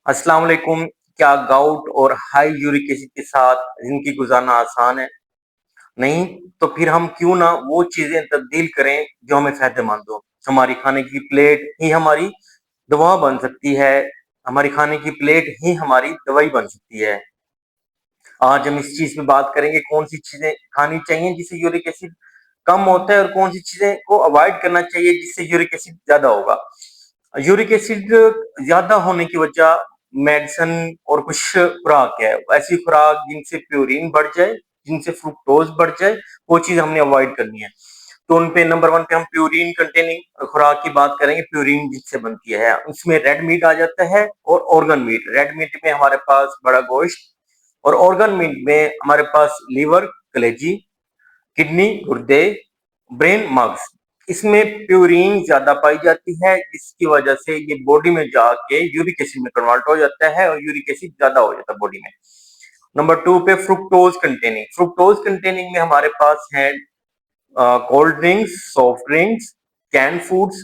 अस्सलाम वालेकुम। क्या गाउट और हाई यूरिक एसिड के साथ जिंदगी गुजारना आसान है? नहीं। तो फिर हम क्यों ना वो चीजें तब्दील करें जो हमें फायदेमंद हो। हमारी खाने की प्लेट ही हमारी दवा बन सकती है। हमारी खाने की प्लेट ही हमारी दवाई बन सकती है। आज हम इस चीज पे बात करेंगे कौन सी चीजें खानी चाहिए जिससे यूरिक एसिड कम होता है और कौन सी चीजें को अवॉइड करना चाहिए जिससे यूरिक एसिड ज्यादा होगा। यूरिक एसिड ज्यादा होने की वजह मेडिसिन और कुछ खुराक है, ऐसी खुराक जिनसे प्यूरिन बढ़ जाए, जिनसे फ्रुक्टोज बढ़ जाए, वो चीज हमने अवॉइड करनी है। तो उन पे नंबर वन पे हम प्यूरिन कंटेनिंग खुराक की बात करेंगे। प्यूरिन जिससे बनती है उसमें रेड मीट आ जाता है और ऑर्गन मीट। रेड मीट में हमारे पास बड़ा गोश्त और ऑर्गन मीट में हमारे पास लीवर, कलेजी, किडनी, गुर्दे, ब्रेन, मग्स। इसमें प्यूरिन ज्यादा पाई जाती है जिसकी वजह से ये बॉडी में जाके यूरिक एसिड में कन्वर्ट हो जाता है और यूरिक एसिड ज्यादा हो जाता है बॉडी में। नंबर टू पे फ्रुक्टोज कंटेनिंग। फ्रुक्टोज कंटेनिंग में हमारे पास है cold drinks, soft drinks, can foods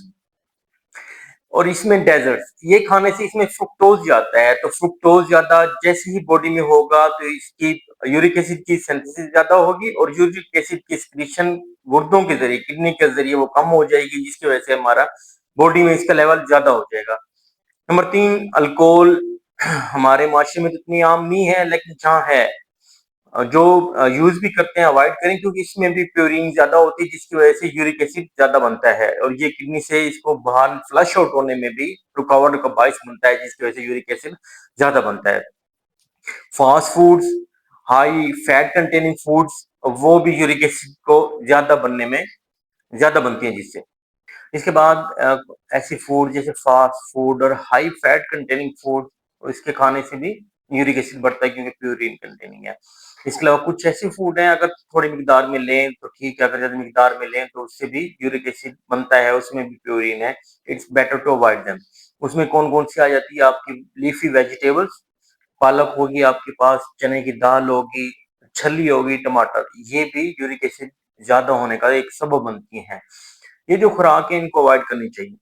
और इसमें डेजर्ट्स। ये खाने से इसमें फ्रुक्टोज जाता है, तो फ्रुक्टोज ज्यादा जैसे ही बॉडी में होगा तो इसकी यूरिक एसिड की सिंथेसिस ज्यादा होगी और यूरिक एसिड की एक्सक्रीशन गुर्दों के जरिए, किडनी के जरिए वो कम हो जाएगी, जिसकी वजह से हमारा बॉडी में इसका लेवल ज्यादा हो जाएगा। नंबर तीन, अल्कोहल। हमारे माशरे में तो इतनी आम नहीं है, लेकिन जहाँ है जो यूज भी करते हैं अवॉइड करें, क्योंकि इसमें भी प्योरीन ज्यादा होती है जिसकी वजह से यूरिक एसिड ज्यादा बनता है और ये किडनी से इसको बाहर फ्लश आउट होने में भी रुकावट का बायस बनता है, जिसकी वजह से यूरिक एसिड ज्यादा बनता है। Fast foods, high fat containing foods, वो भी यूरिक एसिड को ज्यादा बनने में ज्यादा बनती है जिससे। इसके बाद ऐसी फूड जैसे फास्ट फूड और हाई फैट कंटेनिंग फूड, इसके खाने से भी यूरिक एसिड बढ़ता है क्योंकि प्यूरिन कंटेनिंग है। इसके अलावा कुछ ऐसी फूड है, अगर थोड़ी मिकदार में लें तो ठीक है, अगर ज्यादा मिकदार में लें तो उससे भी यूरिक एसिड बनता है, उसमें भी प्यूरिन है। It's better to avoid them. उसमें कौन कौन सी आ जाती है आपकी लीफी वेजिटेबल्स, पालक होगी आपके पास, चने की दाल होगी, छली होगी, टमाटर, ये भी यूरिक एसिड ज्यादा होने का एक सबब बनती हैं। ये जो खुराक है इनको अवॉइड करनी चाहिए।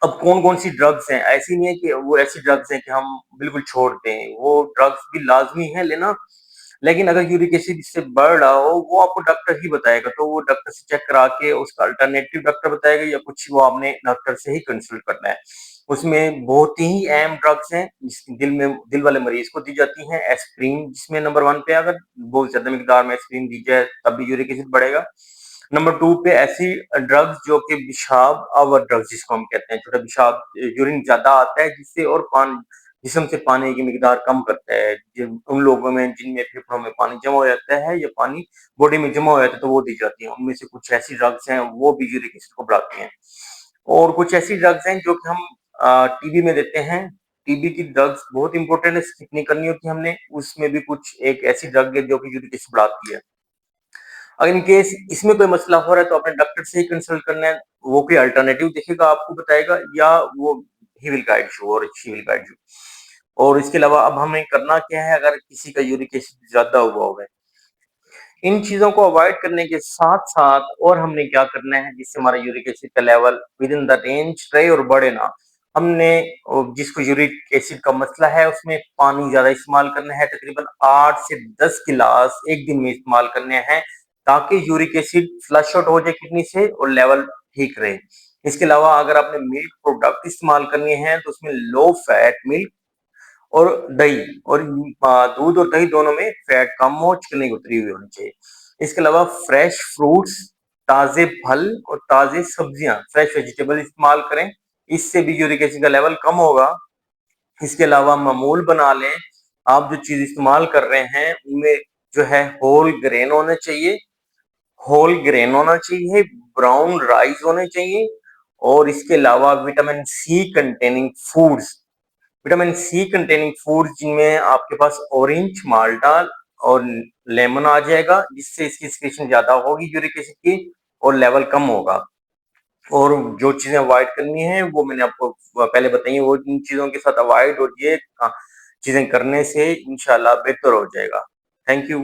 अब कौन कौन सी ड्रग्स हैं, ऐसी नहीं है कि वो ऐसी ड्रग्स हैं कि हम बिल्कुल छोड़ दें, वो ड्रग्स भी लाजमी है लेना। लेकिन अगर यूरिक एसिड इससे बढ़ रहा हो, वो आपको डॉक्टर ही बताएगा, तो वो डॉक्टर से चेक करा के उसका अल्टरनेटिव डॉक्टर बताएगा या कुछ वो आपने डॉक्टर से ही कंसल्ट करना है। उसमें बहुत ही अहम ड्रग्स हैं दिल वाले मरीज को दी जाती हैं। एस्प्रिन जिसमें नंबर वन पे, अगर बहुत ज्यादा मिकदार में एस्प्रिन दी जाए तब भी यूरिक एसिड बढ़ेगा। नंबर टू पे ऐसी ड्रग्स जो कि पेशाब आवर ड्रग्स जिसको हम कहते हैं, छोटा पेशाब यूरिन ज्यादा आता है जिससे, और पानी जिस्म से पानी की मिकदार कम करता है। उन लोगों में जिनमें फेफड़ों में पानी जमा हो जाता है या पानी बॉडी में जमा हो जाता है तो वो दी जाती है। उनमें से कुछ ऐसी ड्रग्स हैं वो भी यूरिक एसिड को बढ़ाती हैं। और कुछ ऐसी ड्रग्स हैं जो कि हम टीबी में देते हैं। टीबी की ड्रग्स बहुत इंपॉर्टेंट है, स्किप नहीं करनी होती हमने। उसमें भी कुछ एक ऐसी ड्रग है जो कि यूरिक एसिड बढ़ाती है। अगर इन केस इसमें कोई मसला हो रहा है तो अपने डॉक्टर से ही कंसल्ट करना है। वो कोई अल्टरनेटिव देखेगा, आपको बताएगा, या वो ही विल गाइड यू और शी विल गाइड यू। और इसके अलावा अब हमें करना क्या है, अगर किसी का यूरिक एसिड ज्यादा हुआ हुआ है, इन चीजों को अवॉइड करने के साथ साथ और हमने क्या करना है जिससे हमारा यूरिक एसिड का level with in the range रहे और बढ़े ना। हमने जिसको यूरिक एसिड का मसला है उसमें पानी ज्यादा इस्तेमाल करना है, तकरीबन 8 से 10 गिलास एक दिन में इस्तेमाल करने हैं, ताकि यूरिक एसिड फ्लश आउट हो जाए किडनी से और लेवल ठीक रहे। इसके अलावा अगर आपने मिल्क प्रोडक्ट इस्तेमाल करने हैं तो उसमें लो फैट मिल्क और दही, और दूध और दही दोनों में फैट कम हो, चिकनी उतरी हुई होनी चाहिए। इसके अलावा फ्रेश फ्रूट्स, ताजे फल और ताजे सब्जियां, फ्रेश वेजिटेबल इस्तेमाल करें, इससे भी यूरिक एसिड का लेवल कम होगा। इसके अलावा मामूल बना लें, आप जो चीज इस्तेमाल कर रहे हैं उनमें जो है होल ग्रेन होने चाहिए, होल ग्रेन होना चाहिए, ब्राउन राइस होने चाहिए, और इसके अलावा vitamin C containing foods, vitamin C containing food जिनमें आपके पास ऑरेंज, माल्टा और लेमन आ जाएगा, जिससे इसकी सिक्रीशन ज्यादा होगी यूरिक एसिड की और लेवल कम होगा। और जो चीजें अवॉइड करनी है वो मैंने आपको पहले बताई, वो इन चीजों के साथ अवॉइड और ये चीजें करने से इंशाल्लाह बेहतर हो जाएगा। Thank you.